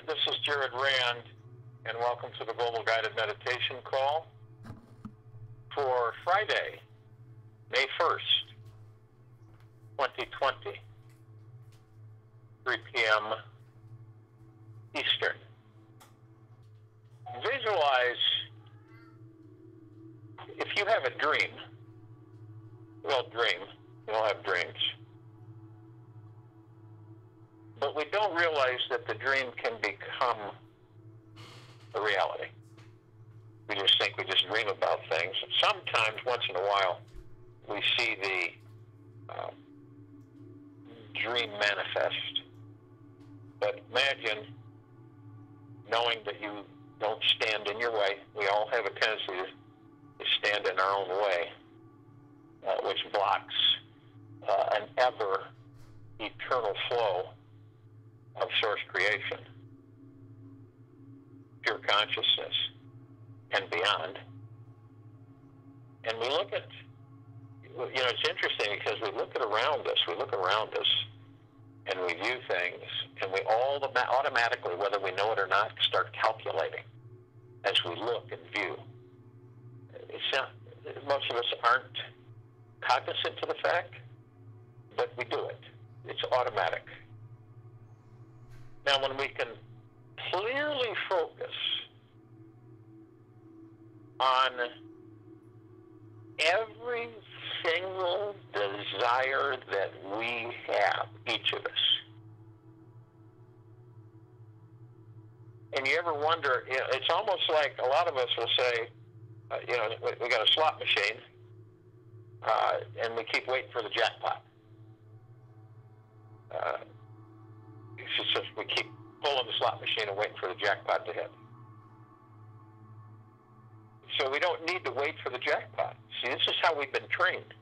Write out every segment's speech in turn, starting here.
This is Derived, and welcome to the Global Guided Meditation Call for Friday, May 1st, 2020, 3 p.m. Eastern. Visualize if you have a dream. We all dream. We all have dreams. But we don't realize that the dream can become a reality. We just think we just dream about things. And sometimes, once in a while, we see the dream manifest. But imagine knowing that you don't stand in your way. We all have a tendency to stand in our own way, which blocks an ever eternal flow of source creation, pure consciousness, and beyond. And we look at, it's interesting because we look around us, and we view things, and we all automatically, whether we know it or not, start calculating as we look and view. Most of us aren't cognizant to the fact, but we do it. It's automatic. Now, when we can clearly focus on every single desire that we have, each of us, and you ever wonder, it's almost like a lot of us will say, we got a slot machine, and we keep waiting for the jackpot. It's just we keep pulling the slot machine and waiting for the jackpot to hit. So we don't need to wait for the jackpot. See, this is how we've been trained.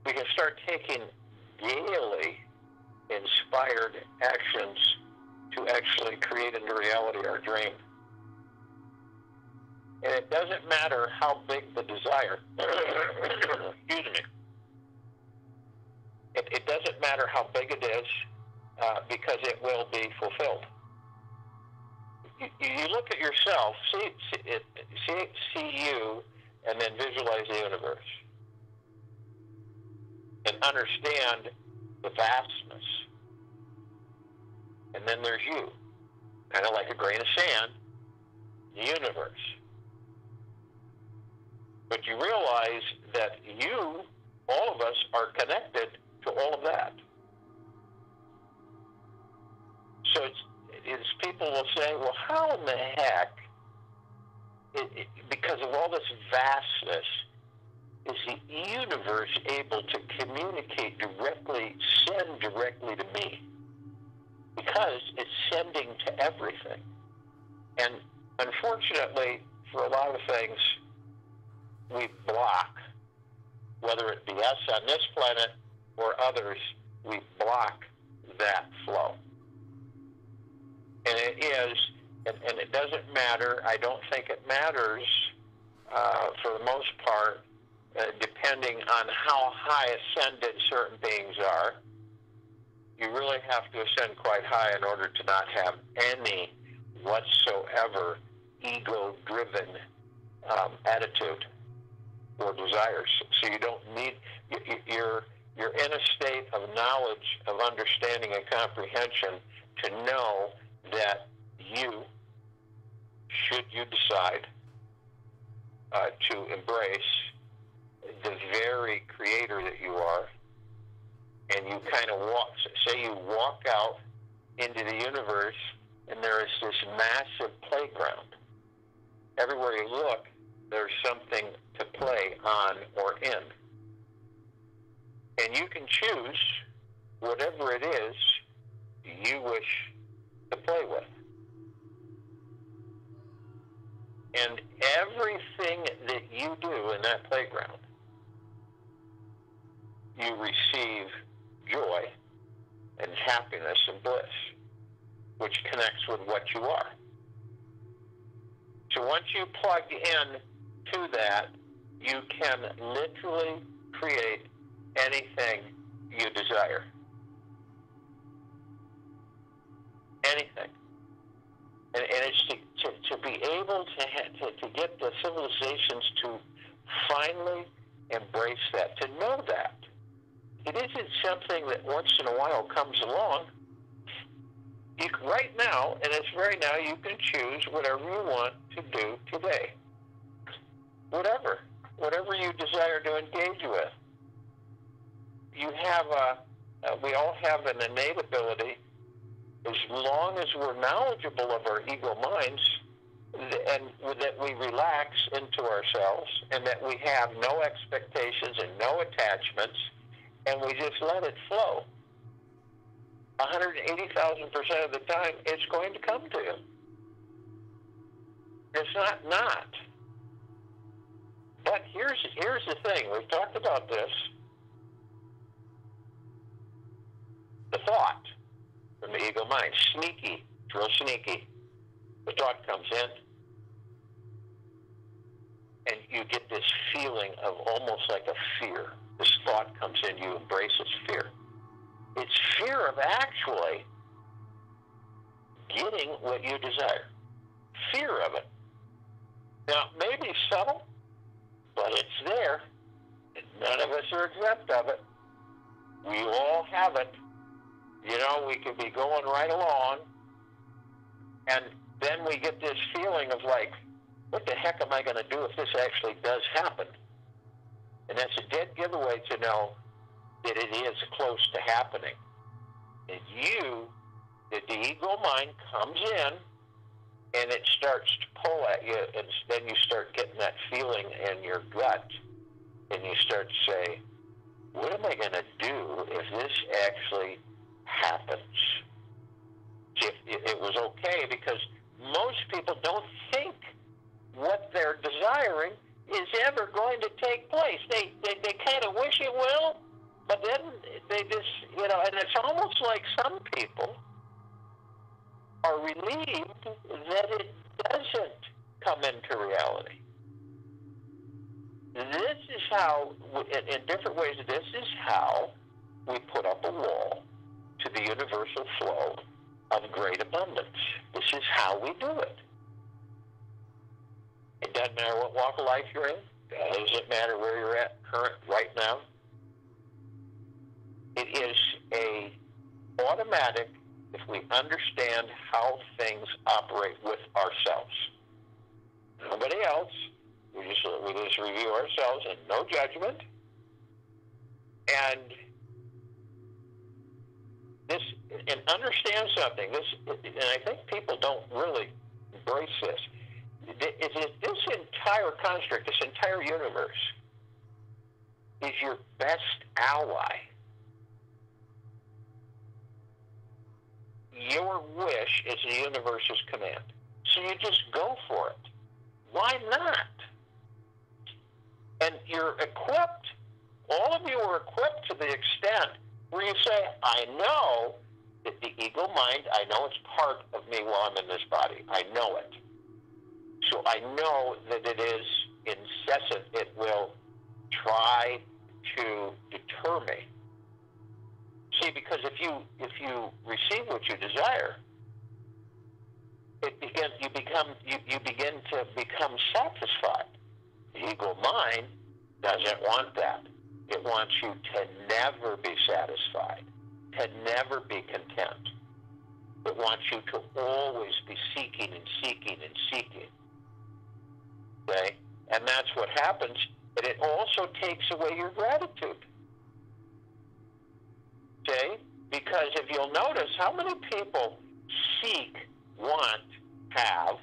We can start taking daily inspired actions to actually create into reality our dream. And it doesn't matter how big the desire, excuse me. It doesn't matter how big it is, because it will be fulfilled. You look at yourself, see you, and then visualize the universe. And understand the vastness. And then there's you, kind of like a grain of sand, the universe. But you realize that you, all of us, are connected to all of that. So it's people will say, well, how in the heck, because of all this vastness, is the universe able to communicate directly, send directly to me? Because it's sending to everything. And unfortunately, for a lot of things, we block, whether it be us on this planet or others, we block that flow. And it is, and it doesn't matter, I don't think it matters for the most part, depending on how high ascended certain beings are. You really have to ascend quite high in order to not have any whatsoever ego-driven attitude or desires. So you don't need, you're in a state of knowledge, of understanding and comprehension to know that you, should you decide to embrace the very creator that you are, and you kind of say you walk out into the universe, and there is this massive playground. Everywhere you look, there's something to play on or in. And you can choose whatever it is you wish to play with. And everything that you do in that playground, you receive joy and happiness and bliss, which connects with what you are. So once you plug in to that, you can literally create anything you desire. anything. And it's to be able to get the civilizations to finally embrace that, to know that. It isn't something that once in a while comes along. Right now, and it's right now, you can choose whatever you want to do today. Whatever you desire to engage with. You have we all have an innate ability, as long as we're knowledgeable of our ego minds, and that we relax into ourselves, and that we have no expectations and no attachments, and we just let it flow. 180,000% of the time, it's going to come to you. It's not. But here's the thing. We've talked about this. The thought from the ego mind, sneaky. It's real sneaky. The thought comes in, and you get this feeling of almost like a fear. This thought comes in, you embrace its fear. It's fear of actually getting what you desire. Fear of it. Now, maybe subtle, but it's there. And none of us are exempt of it. We all have it. You know, we could be going right along, and then we get this feeling of like, what the heck am I going to do if this actually does happen? And that's a dead giveaway to know that it is close to happening. And the ego mind comes in, and it starts to pull at you, and then you start getting that feeling in your gut, and you start to say, what am I going to do if this actually happens? If it was okay, because most people don't think what they're desiring is ever going to take place. They kind of wish it will, but then they just, and it's almost like some people are relieved that it doesn't come into reality. This is how, in different ways, this is how we put up a wall to the universal flow of great abundance. This is how we do it. It doesn't matter what walk of life you're in. It doesn't matter where you're at right now. It is a automatic if we understand how things operate with ourselves. Nobody else. We just review ourselves, and no judgment. And understand something. And I think people don't really embrace this. This entire construct, this entire universe, is your best ally. Your wish is the universe's command. So you just go for it. Why not? And you're equipped, all of you are equipped to the extent where you say, I know that the ego mind, I know it's part of me while I'm in this body. I know it. So I know that it is incessant. It will try to deter me. See, because if you receive what you desire, you begin to become satisfied. The ego mind doesn't want that. It wants you to never be satisfied, to never be content. It wants you to always be seeking and seeking and seeking. Okay? And that's what happens. But it also takes away your gratitude. Okay? Because if you'll notice, how many people seek, want, have,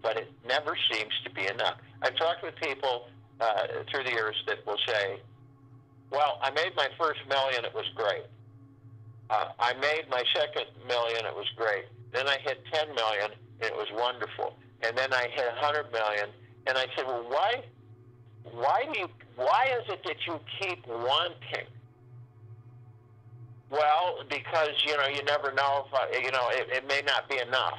but it never seems to be enough. I've talked with people through the years that will say, well, I made my first million, it was great. I made my second million, it was great. Then I hit 10 million, and it was wonderful. And then I hit 100 million, and I said, well, why is it that you keep wanting? Well, because, you never know if, it may not be enough.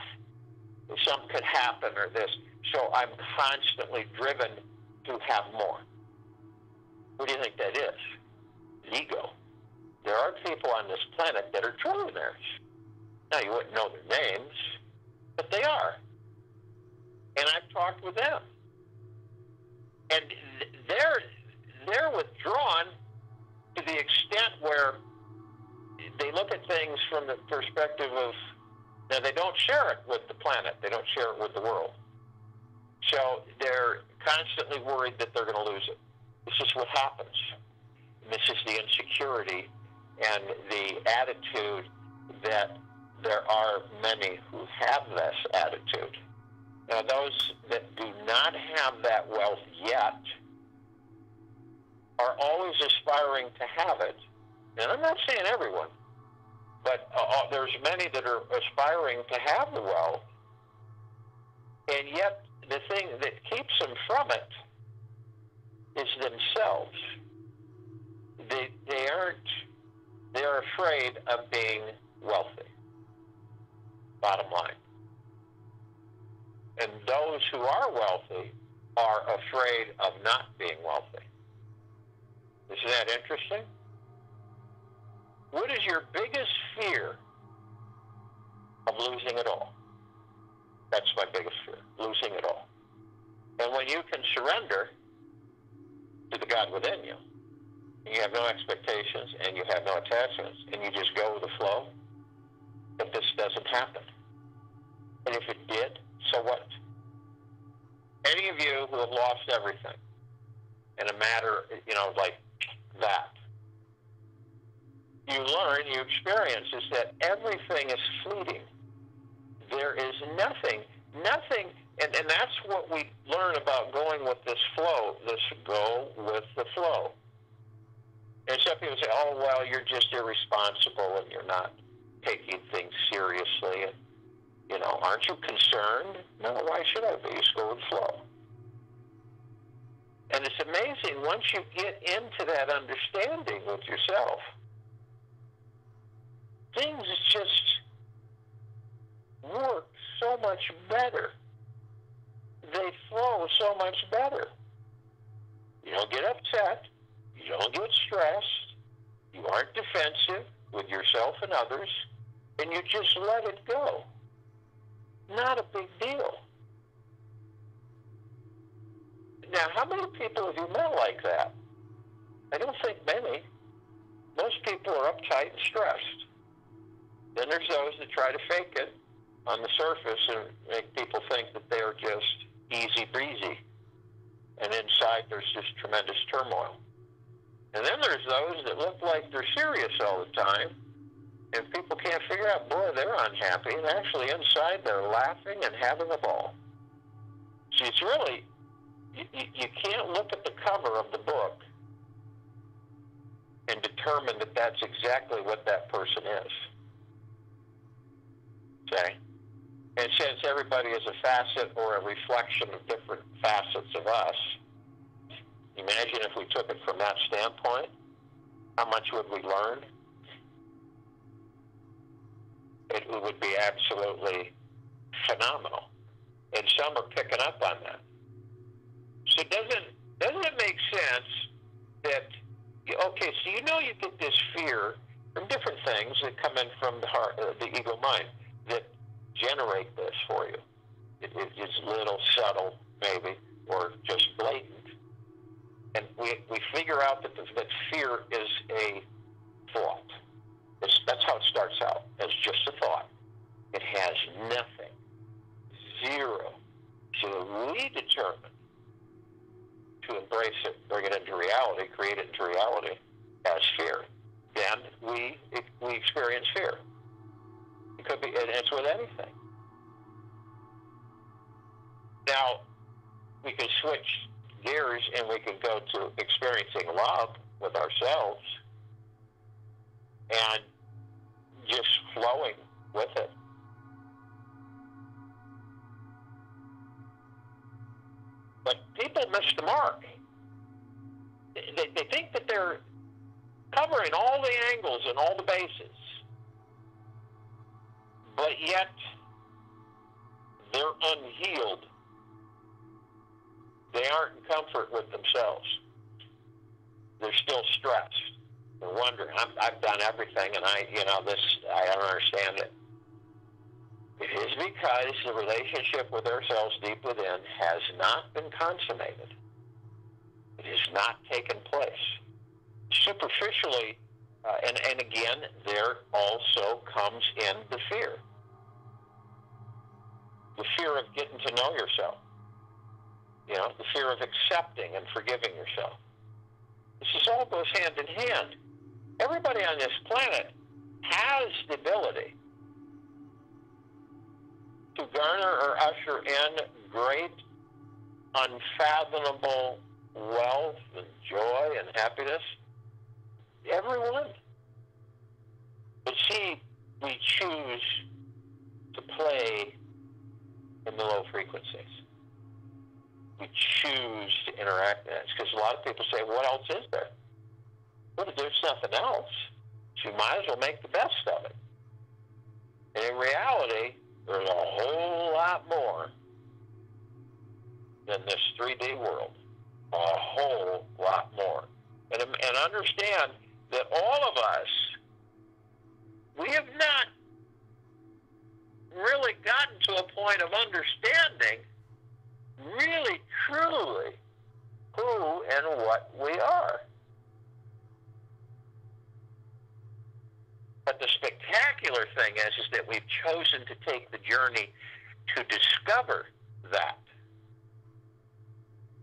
Something could happen or this. So I'm constantly driven to have more. What do you think that is? Ego. There are people on this planet that are trillionaires. Now, you wouldn't know their names, but they are. And I've talked with them. And they're withdrawn to the extent where they look at things from the perspective of, now they don't share it with the planet, they don't share it with the world. So they're constantly worried that they're going to lose it. This is what happens. This is the insecurity and the attitude that there are many who have this attitude. Now, those that do not have that wealth yet are always aspiring to have it. And I'm not saying everyone, but there's many that are aspiring to have the wealth, and yet the thing that keeps them from it is themselves. They're afraid of being wealthy, bottom line. And those who are wealthy are afraid of not being wealthy. Isn't that interesting? What is your biggest fear of losing it all? That's my biggest fear, losing it all. And when you can surrender to the God within you, you have no expectations and you have no attachments, and you just go with the flow, that this doesn't happen. And if it did, so what? Any of you who have lost everything in a matter, like that, you learn, you experience is that everything is fleeting. There is nothing, and that's what we learn about going with this flow, this go with the flow. And some people say, oh, well, you're just irresponsible and you're not taking things seriously. And, aren't you concerned? No, why should I be? Just go with the flow. And it's amazing, once you get into that understanding with yourself, things just work so much better. They flow so much better. You don't get upset. You don't get stressed. You aren't defensive with yourself and others. And you just let it go. Not a big deal. Now, how many people have you met like that? I don't think many. Most people are uptight and stressed. Then there's those that try to fake it on the surface and make people think that they're just easy breezy. And inside there's just tremendous turmoil. And then there's those that look like they're serious all the time, and people can't figure out, boy, they're unhappy, and actually inside they're laughing and having a ball. See, it's really, you can't look at the cover of the book and determine that that's exactly what that person is. Okay? And since everybody is a facet or a reflection of different facets of us, imagine if we took it from that standpoint, how much would we learn? It would be absolutely phenomenal. And some are picking up on that. So doesn't it make sense that, okay, so you get this fear from different things that come in from the heart, the ego mind, that generate this for you. It's little, subtle, maybe, or just blatant. And we figure out that fear is a thought. That's how it starts out, as just a thought. It has nothing, zero. So we determine to embrace it, bring it into reality, create it into reality as fear. Then we experience fear. It could be, and it's with anything. Now, we can switch gears and we can go to experiencing love with ourselves and just flowing with it. But people miss the mark. They think that they're covering all the angles and all the bases, but yet they're unhealed. They aren't in comfort with themselves. They're still stressed. They're wondering, I've done everything, and I don't understand it. It is because the relationship with ourselves deep within has not been consummated. It has not taken place. Superficially, and again, there also comes in the fear. The fear of getting to know yourself. You know, the fear of accepting and forgiving yourself. This all goes hand in hand. Everybody on this planet has the ability to garner or usher in great, unfathomable wealth and joy and happiness. Everyone. But see, we choose to play in the low frequencies. We choose to interact in it. Because a lot of people say, what else is there? Well, if there's nothing else, so you might as well make the best of it. And in reality, there's a whole lot more than this 3D world. A whole lot more. And understand that all of us, we have not really gotten to a point of understanding really, truly, who and what we are. But the spectacular thing is that we've chosen to take the journey to discover that.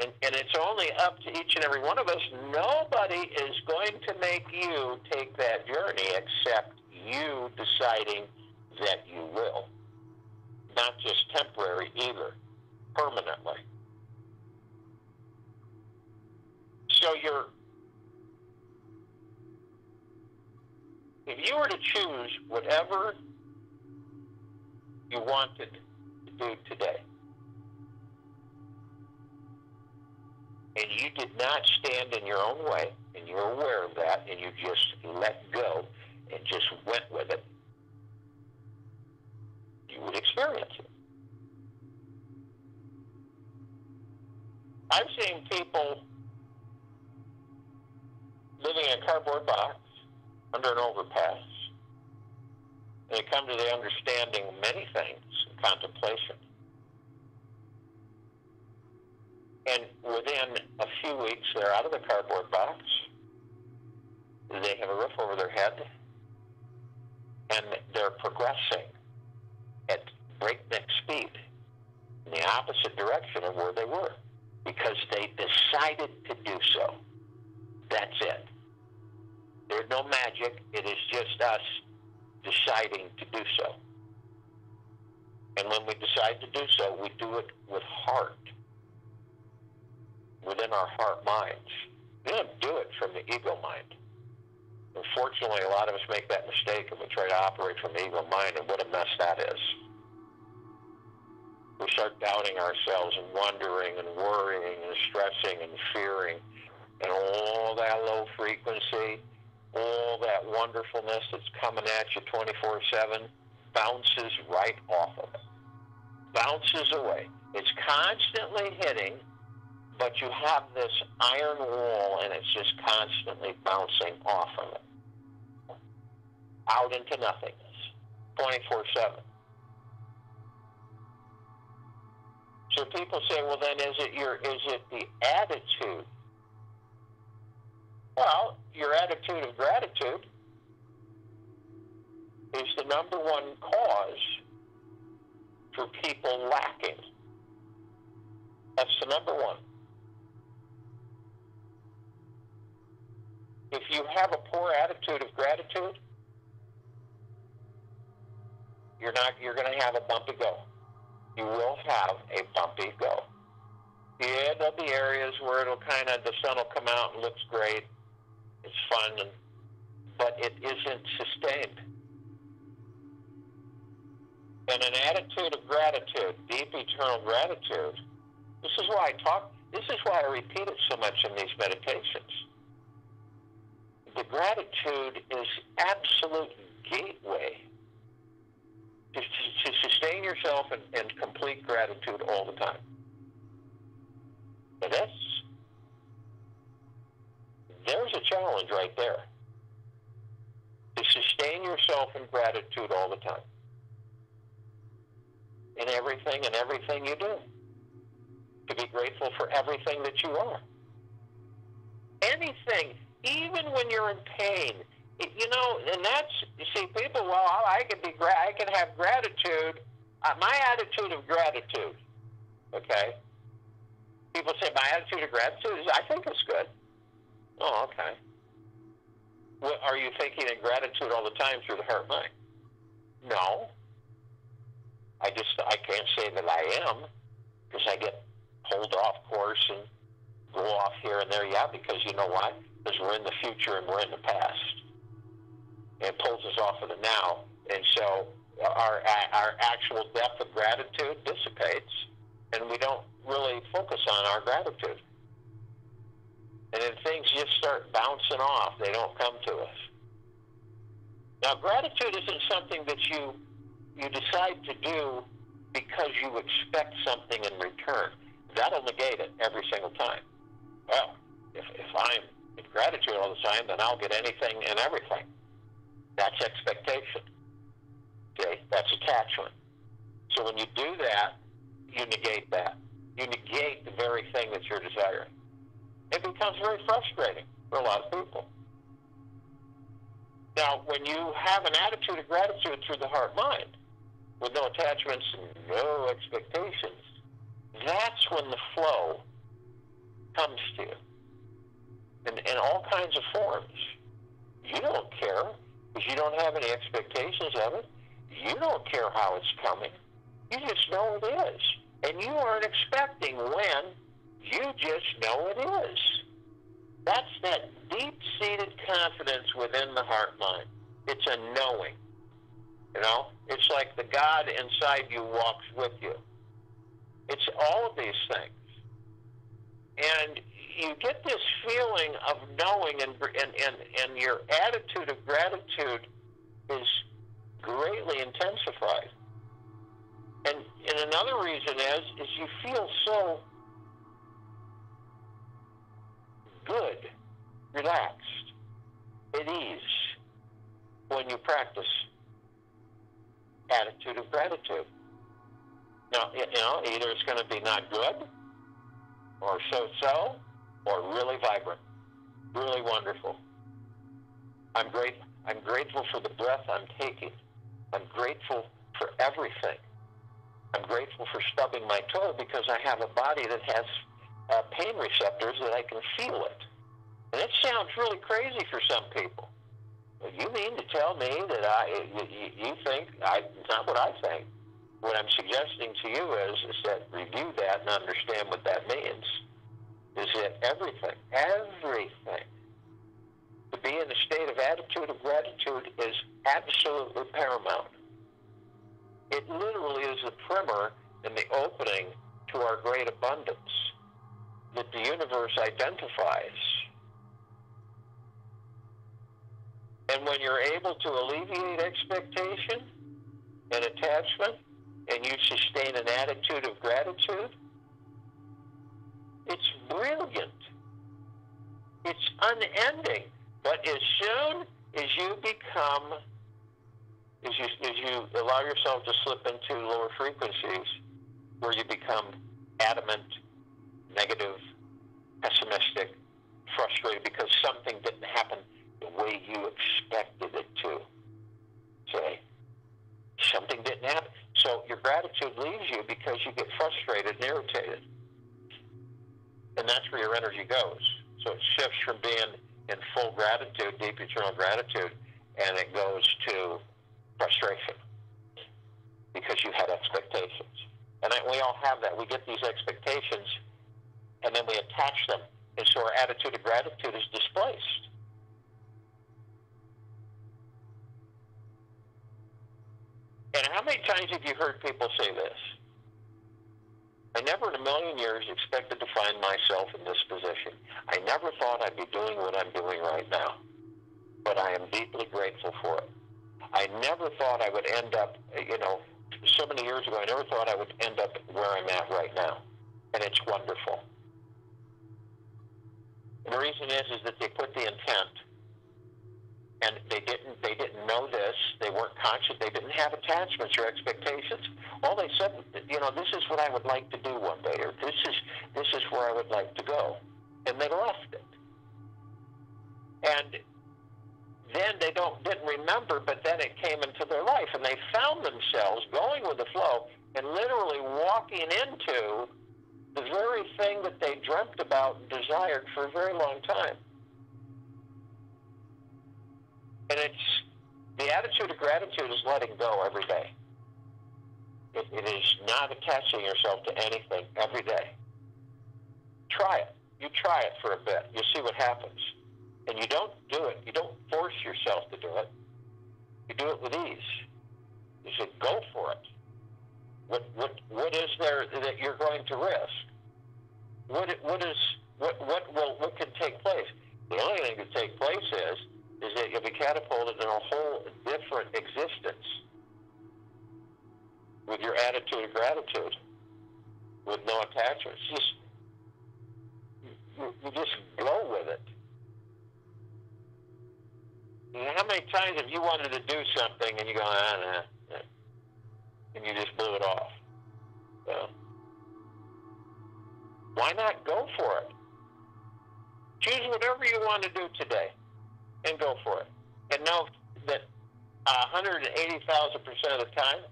And it's only up to each and every one of us. Nobody is going to make you take that journey except you deciding that you will. Not just temporary either, permanently. So if you were to choose whatever you wanted to do today, and you did not stand in your own way, and you're aware of that, and you just let go and just went with it, you would experience it. I've seen people living in a cardboard box under an overpass, and they come to the understanding of many things, contemplation. And within a few weeks, they're out of the cardboard box. They have a roof over their head, and they're progressing at breakneck speed in the opposite direction of where they were, because they decided to do so. That's it. There's no magic. It is just us deciding to do so. And when we decide to do so, we do it with heart, within our heart minds. We don't do it from the ego mind. Unfortunately, a lot of us make that mistake, and we try to operate from the ego mind, and what a mess that is. We start doubting ourselves and wondering and worrying and stressing and fearing, and all that low frequency, all that wonderfulness that's coming at you 24/7 bounces right off of it. Bounces away. It's constantly hitting, but you have this iron wall, and it's just constantly bouncing off of it. Out into nothingness. 24/7. So people say, well, then is it the attitude? Well, your attitude of gratitude is the number one cause for people lacking. That's the number one. If you have a poor attitude of gratitude, you're going to have a bumpy go. You will have a bumpy go. Yeah, there'll be areas where the sun will come out and looks great. It's fun, but it isn't sustained. And an attitude of gratitude, deep eternal gratitude, this is why I repeat it so much in these meditations. The gratitude is absolute gateway to sustain yourself in complete gratitude all the time. And there's a challenge right there. To sustain yourself in gratitude all the time. in everything and everything you do. To be grateful for everything that you are. Anything, even when you're in pain, and that's, you see, people, well, I can have gratitude, my attitude of gratitude, okay? People say, my attitude of gratitude is, I think it's good. Oh, okay. Well, are you thinking of gratitude all the time through the heart mind? No. I can't say that I am, because I get pulled off course and go off here and there, because you know why? Because we're in the future and we're in the past. It pulls us off of the now. And so our actual depth of gratitude dissipates, and we don't really focus on our gratitude. And then things just start bouncing off. They don't come to us. Now, gratitude isn't something that you decide to do because you expect something in return. That'll negate it every single time. Well, if I'm in gratitude all the time, then I'll get anything and everything. That's expectation. Okay? That's attachment. So when you do that, you negate that. You negate the very thing that you're desiring. It becomes very frustrating for a lot of people. Now, when you have an attitude of gratitude through the heart mind, with no attachments and no expectations, that's when the flow comes to you in all kinds of forms. You don't care because you don't have any expectations of it. You don't care how it's coming. You just know it is. And you aren't expecting when. You just know it is. That's that deep-seated confidence within the heart mind. It's a knowing. It's like the God inside you walks with you. It's all of these things. And you get this feeling of knowing, and your attitude of gratitude is greatly intensified. And another reason is you feel so good, relaxed, at ease when you practice attitude of gratitude. Now, either it's going to be not good, or so-so, or really vibrant, really wonderful. I'm grateful for the breath I'm taking. I'm grateful for everything. I'm grateful for stubbing my toe because I have a body that has pain receptors that I can feel it. And it sounds really crazy for some people. Well, you mean to tell me that you think it's not what I think? What I'm suggesting to you is that review that and understand what that means. Is that everything, to be in a state of attitude of gratitude is absolutely paramount. It literally is the primer and the opening to our great abundance that the universe identifies. And when you're able to alleviate expectation and attachment, and you sustain an attitude of gratitude, it's brilliant. It's unending. But as soon as you become, as you allow yourself to slip into lower frequencies, where you become adamant, negative, pessimistic, frustrated because something didn't happen the way you expected it to. Say, something didn't happen. So your gratitude leaves you because you get frustrated and irritated. And that's where your energy goes. So it shifts from being in full gratitude, deep eternal gratitude, and it goes to frustration because you had expectations. And we all have that. We get these expectations, and then we attach them. And so our attitude of gratitude is displaced. And how many times have you heard people say this? I never in a million years expected to find myself in this position. I never thought I'd be doing what I'm doing right now. But I am deeply grateful for it. I never thought I would end up, so many years ago, I never thought I would end up where I'm at right now. And it's wonderful. And the reason is that they put the intent And they didn't know this. They weren't conscious. They didn't have attachments or expectations. All they said, this is what I would like to do one day, or this is where I would like to go, and they left it. And then they didn't remember, but then it came into their life, and they found themselves going with the flow and literally walking into the very thing that they dreamt about and desired for a very long time. And the attitude of gratitude is letting go every day. It is not attaching yourself to anything every day. Try it. You try it for a bit. You see what happens. And you don't do it. You don't force yourself to do it. You do it with ease. You say, go for it. What is there that you're going to risk? What can take place? The only thing that take place is that you'll be catapulted in a whole different existence with your attitude of gratitude, with no attachments. You just go with it. How many times have you wanted to do something and you go, nah, and you just blew it off? Well, why not go for it? Choose whatever you want to do today and go for it. And know that 180,000% of the time,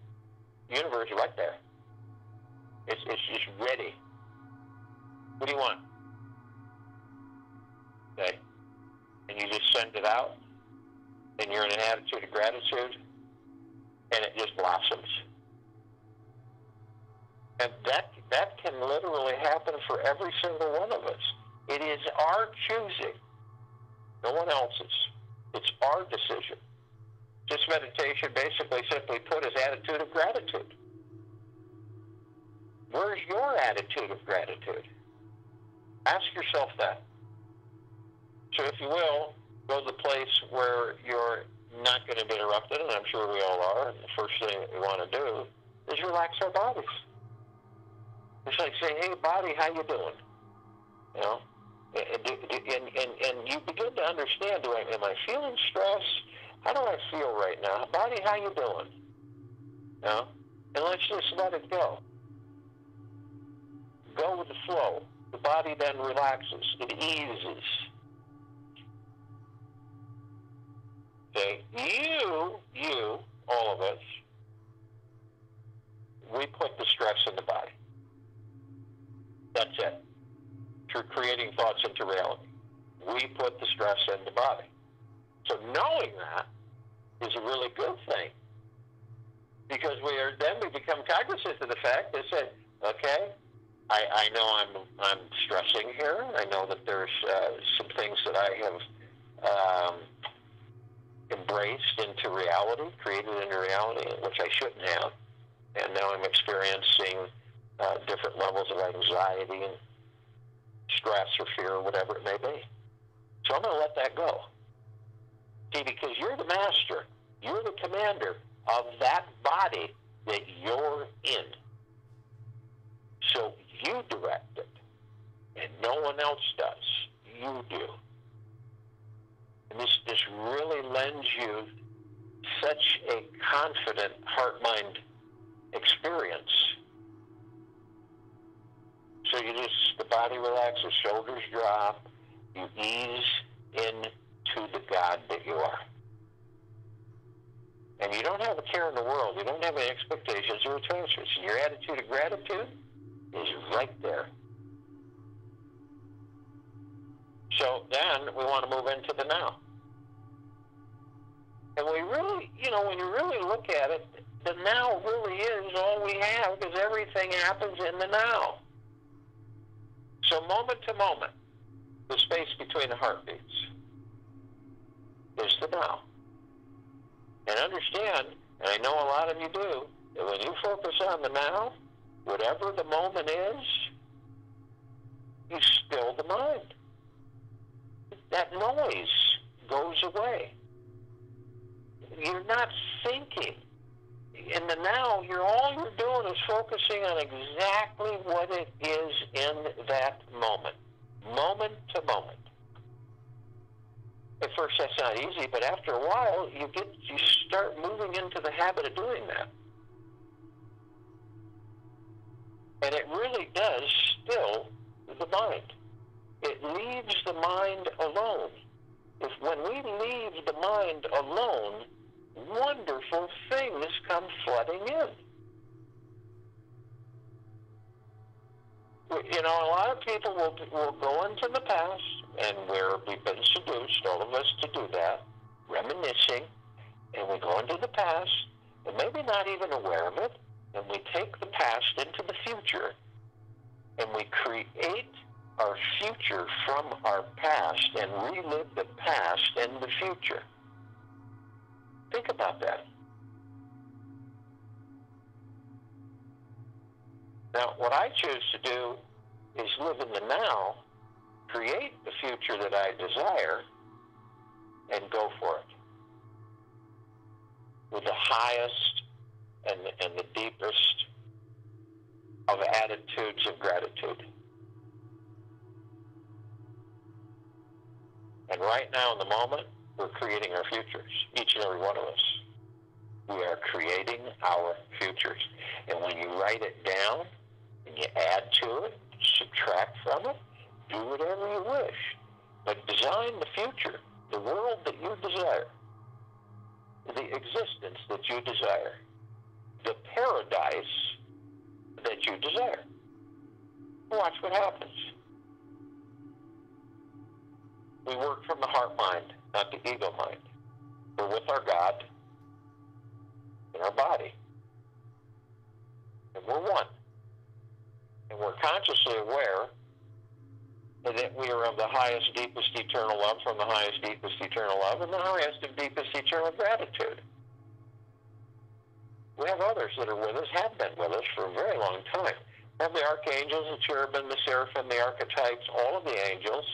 the universe is right there. It's just ready. What do you want? Okay. And you just send it out, and you're in an attitude of gratitude, and it just blossoms. And that can literally happen for every single one of us. It is our choosing, no one else's. It's our decision. This meditation basically simply put is attitude of gratitude. Where's your attitude of gratitude? Ask yourself that. So if you will, go to the place where you're not going to be interrupted, and I'm sure we all are, and the first thing that we want to do is relax our bodies. It's like saying, hey, body, how you doing? You know? And you begin to understand, am I feeling stress? How do I feel right now? Body, how you doing? You know? And let's just let it go. Go with the flow. The body then relaxes. It eases. Okay? You, all of us, we put the stress in the body. That's it. Through creating thoughts into reality. We put the stress in the body. So knowing that is a really good thing. Because we become cognizant of the fact that said, okay, I know I'm stressing here. I know that there's some things that I have embraced into reality, created into reality, which I shouldn't have. And now I'm experiencing different levels of anxiety and stress or fear or whatever it may be. So I'm going to let that go. See, because you're the master, you're the commander of that body that you're in. So you direct it, and no one else does. You do. And this really lends you such a confident heart-mind experience. So the body relaxes, shoulders drop, you ease into the God that you are. And you don't have a care in the world. You don't have any expectations or attachments. Your attitude of gratitude is right there. So then we want to move into the now. And we really, when you really look at it, the now really is all we have because everything happens in the now. So moment to moment, the space between the heartbeats is the now. And understand, and I know a lot of you do, that when you focus on the now, whatever the moment is, you still the mind. That noise goes away. You're not thinking. In the now, all you're doing is focusing on exactly what it is in that moment to moment. If first that's not easy, but after a while, you start moving into the habit of doing that. And it really does still the mind. It leaves the mind alone. When we leave the mind alone, wonderful things come flooding in. You know, a lot of people will go into the past, and we've been seduced, all of us, to do that, reminiscing, and we go into the past, and maybe not even aware of it, and we take the past into the future, and we create our future from our past and relive the past in the future. Think about that. Now, what I choose to do is live in the now, create the future that I desire, and go for it with the highest and the deepest of attitudes of gratitude. And right now, in the moment, we're creating our futures, each and every one of us. We are creating our futures. And when you write it down, and you add to it, subtract from it, do whatever you wish. But design the future, the world that you desire, the existence that you desire, the paradise that you desire. Watch what happens. We work from the heart mind, not the ego mind. We're with our God in our body. And we're one. And we're consciously aware that we are of the highest, deepest, eternal love, from the highest, deepest, eternal love, and the highest and deepest, eternal gratitude. We have others that are with us, have been with us for a very long time. We have the Archangels, the cherubim, the seraphim, the archetypes, all of the angels.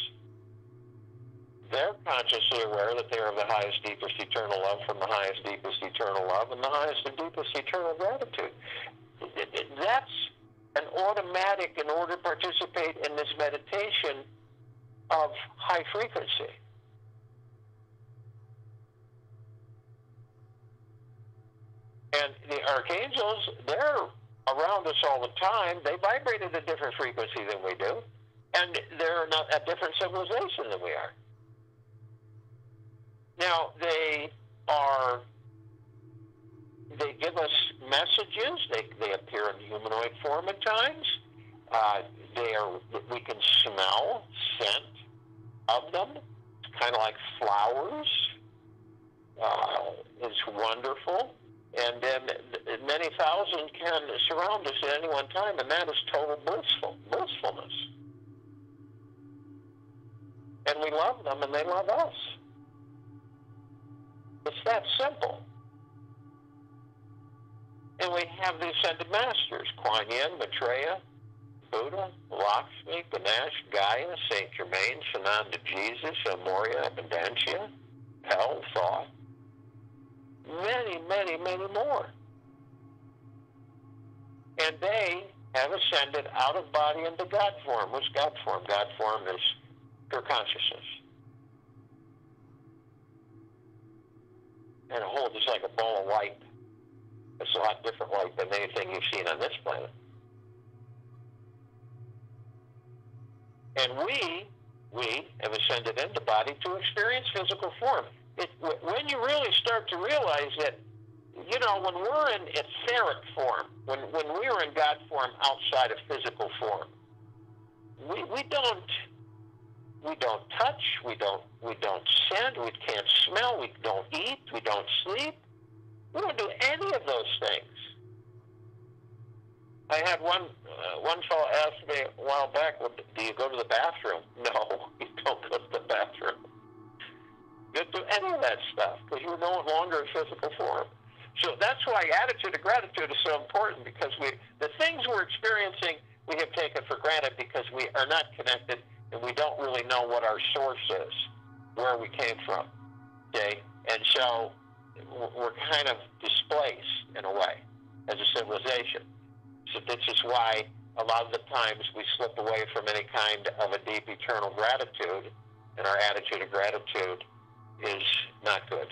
They're consciously aware that they are of the highest, deepest, eternal love, from the highest, deepest, eternal love, and the highest and deepest, eternal gratitude. That's an automatic, in order to participate in this meditation of high frequency. And the archangels, they're around us all the time. They vibrate at a different frequency than we do, and they're not a different civilization than we are. Now, they give us messages. They appear in humanoid form at times. We can smell scent of them. It's kind of like flowers. It's wonderful. And then many thousand can surround us at any one time, and that is total blissfulness. And we love them, and they love us. It's that simple. And we have the ascended masters, Kuan Yin, Maitreya, Buddha, Lakshmi, Ganesh, Gaia, Saint Germain, Sananda Jesus, Amoria, Abundantia, Hell, Thought. Many, many, many more. And they have ascended out of body into God form. What's God form? God form is pure consciousness. And a whole, just like a ball of light. It's a lot different light than anything you've seen on this planet. And we have ascended into body to experience physical form. When you really start to realize that, you know, when we're in etheric form, when we are in God form outside of physical form, we don't touch, we don't scent, we can't smell, we don't eat, we don't sleep. We don't do any of those things. I had one fellow ask me a while back, well, do you go to the bathroom? No, you don't go to the bathroom. You don't do any of that stuff because you're no longer in physical form. So that's why attitude of gratitude is so important, because the things we're experiencing we have taken for granted because we are not connected and we don't really know what our source is, where we came from. Okay? And so we're kind of displaced in a way as a civilization. So this is why a lot of the times we slip away from any kind of a deep eternal gratitude, and our attitude of gratitude is not good.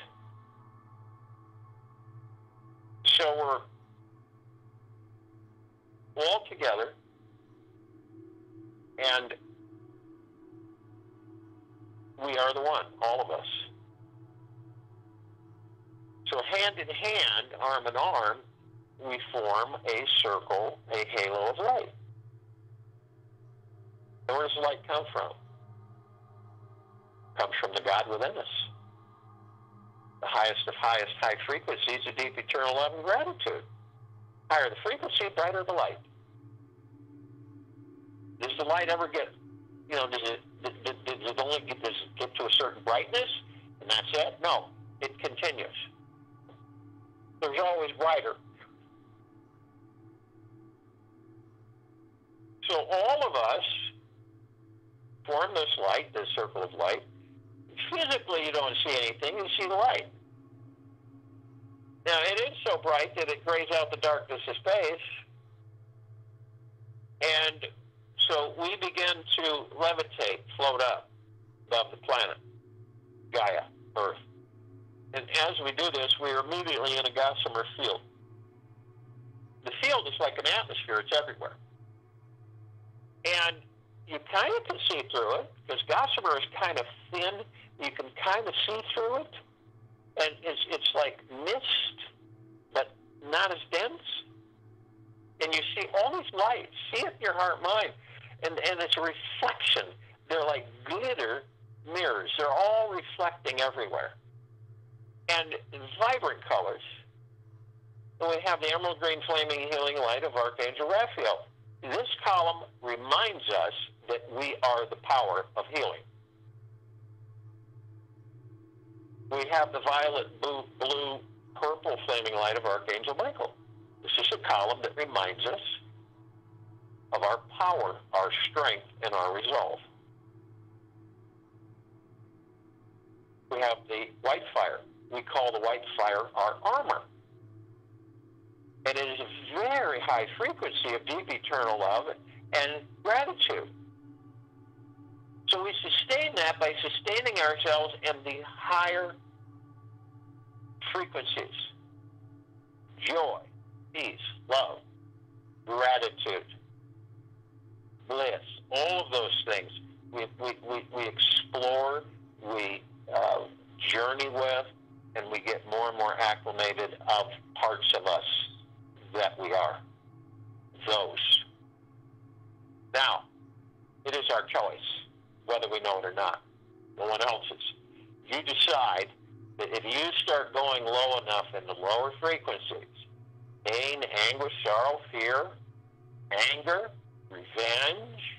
So we're all together, and we are the one, all of us. So hand in hand, arm in arm, we form a circle, a halo of light. And where does the light come from? It comes from the God within us. The highest of highest high frequencies, a deep eternal love and gratitude. Higher the frequency, brighter the light. Does the light ever get, does it only get to a certain brightness and that's it? No, it continues. There's always brighter. So all of us form this light, this circle of light. Physically, you don't see anything, you see the light. Now, it is so bright that it grays out the darkness of space. And so we begin to levitate, float up above the planet, Gaia, Earth. And as we do this, we are immediately in a gossamer field. The field is like an atmosphere. It's everywhere. And you kind of can see through it, because gossamer is kind of thin. You can kind of see through it. And it's like mist, but not as dense. And you see all these lights. See it in your heart mind. And it's a reflection. They're like glitter mirrors. They're all reflecting everywhere. And vibrant colors. And we have the emerald green flaming healing light of Archangel Raphael. This column reminds us that we are the power of healing. We have the violet, blue, purple flaming light of Archangel Michael. This is a column that reminds us of our power, our strength, and our resolve. We have the white fire. We call the white fire our armor. And it is a very high frequency of deep eternal love and gratitude. So we sustain that by sustaining ourselves in the higher frequencies. Joy, peace, love, gratitude, bliss, all of those things. We explore, we journey with, and we get more and more acclimated of parts of us that we are. Those. Now, it is our choice, whether we know it or not. No one else's. You decide that if you start going low enough in the lower frequencies, pain, anguish, sorrow, fear, anger, revenge,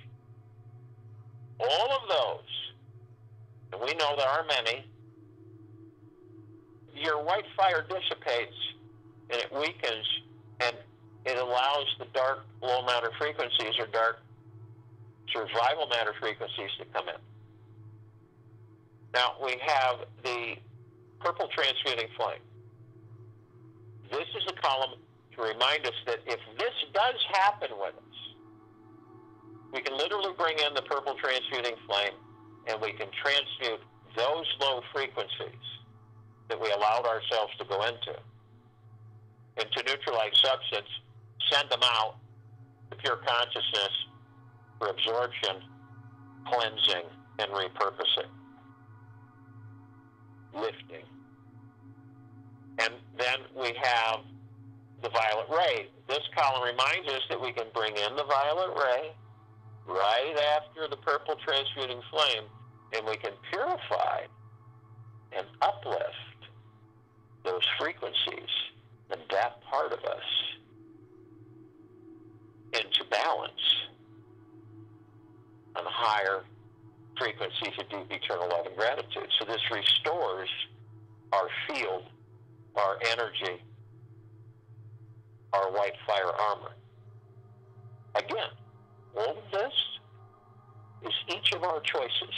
all of those, and we know there are many, your white fire dissipates and it weakens, and it allows the dark low matter frequencies or dark survival matter frequencies to come in. Now we have the purple transmuting flame. This is a column to remind us that if this does happen with us, we can literally bring in the purple transmuting flame and we can transmute those low frequencies that we allowed ourselves to go into neutralized substance, send them out to pure consciousness for absorption, cleansing, and repurposing, lifting. And then we have the violet ray. This column reminds us that we can bring in the violet ray right after the purple transmuting flame, and we can purify and uplift those frequencies and that part of us into balance on higher frequencies of deep eternal love and gratitude. So this restores our field, our energy, our white fire armor. Again, all of this is each of our choices.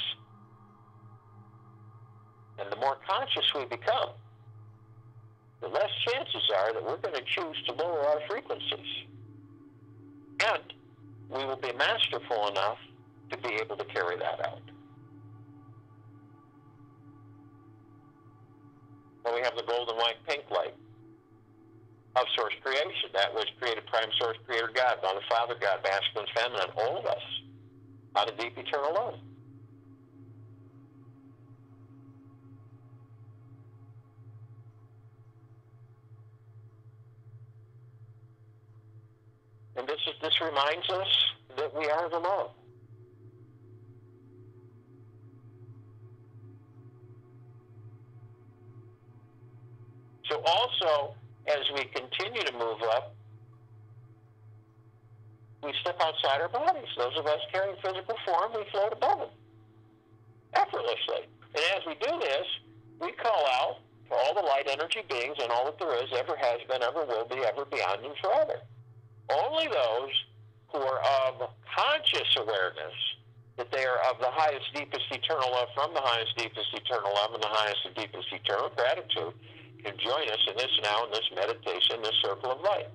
And the more conscious we become, the less chances are that we're going to choose to lower our frequencies. And we will be masterful enough to be able to carry that out. Well, we have the golden white pink light of source creation. That was created prime source creator God, Mother, Father God, masculine, feminine, all of us, out of deep eternal love. And this reminds us that we are the love. So also, as we continue to move up, we step outside our bodies. Those of us carrying physical form, we float above them effortlessly. And as we do this, we call out for all the light energy beings and all that there is, ever has been, ever will be, ever beyond, and forever. Only those who are of conscious awareness that they are of the highest, deepest, eternal love from the highest, deepest, eternal love and the highest and deepest, eternal gratitude can join us in this now, in this meditation, this circle of light.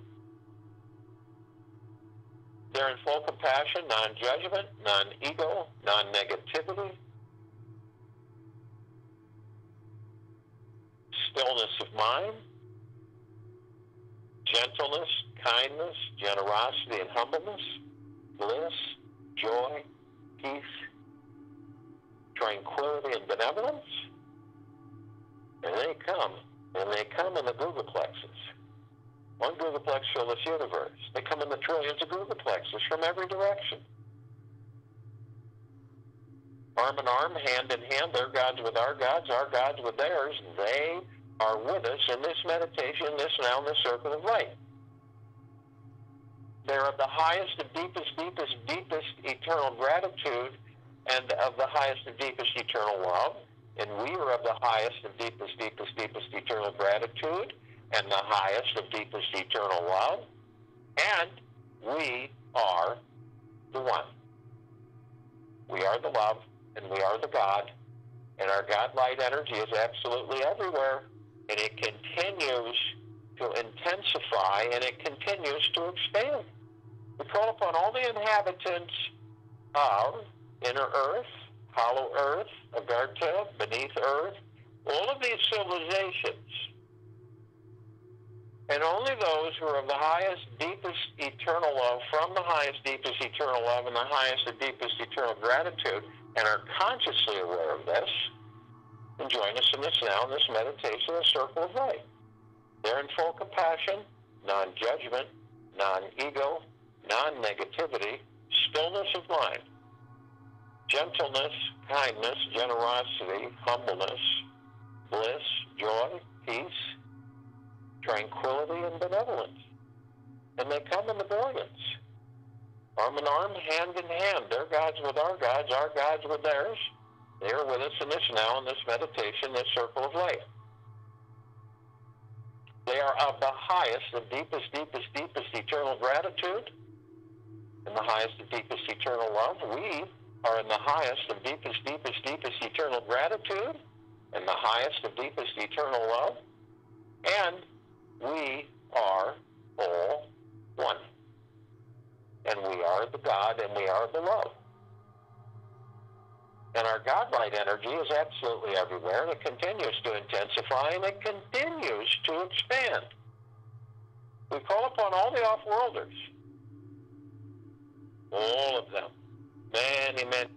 They're in full compassion, non-judgment, non-ego, non-negativity, stillness of mind, gentleness, kindness, generosity, and humbleness, bliss, joy, peace, tranquility, and benevolence. And they come in the googolplexes. One googolplex fills this universe. They come in the trillions of googolplexes from every direction. Arm in arm, hand in hand, their gods with our gods with theirs. They are with us in this meditation, this now, in this circle of light. They're of the highest and deepest, deepest, deepest eternal gratitude and of the highest and deepest eternal love. And we are of the highest and deepest, deepest, deepest eternal gratitude and the highest and deepest eternal love. And we are the one. We are the love, and we are the God. And our God light energy is absolutely everywhere. And it continues to intensify, and it continues to expand. We call upon all the inhabitants of inner earth, hollow earth, Agartha, beneath earth, all of these civilizations, and only those who are of the highest, deepest eternal love, from the highest, deepest eternal love and the highest and deepest eternal gratitude, and are consciously aware of this, and join us in this now, in this meditation, the circle of light. They're in full compassion, non-judgment, non-ego, non-negativity, stillness of mind, gentleness, kindness, generosity, humbleness, bliss, joy, peace, tranquility, and benevolence. And they come in the brilliance. Arm in arm, hand in hand, their gods with our gods with theirs. They are with us in this now, in this meditation, this circle of light. They are of the highest, the deepest, deepest, deepest eternal gratitude and the highest and deepest eternal love. We are in the highest and deepest, deepest, deepest eternal gratitude and the highest and deepest eternal love. And we are all one. And we are the God and we are the love. And our God-light energy is absolutely everywhere, and it continues to intensify, and it continues to expand. We call upon all the off-worlders, all of them, many, many,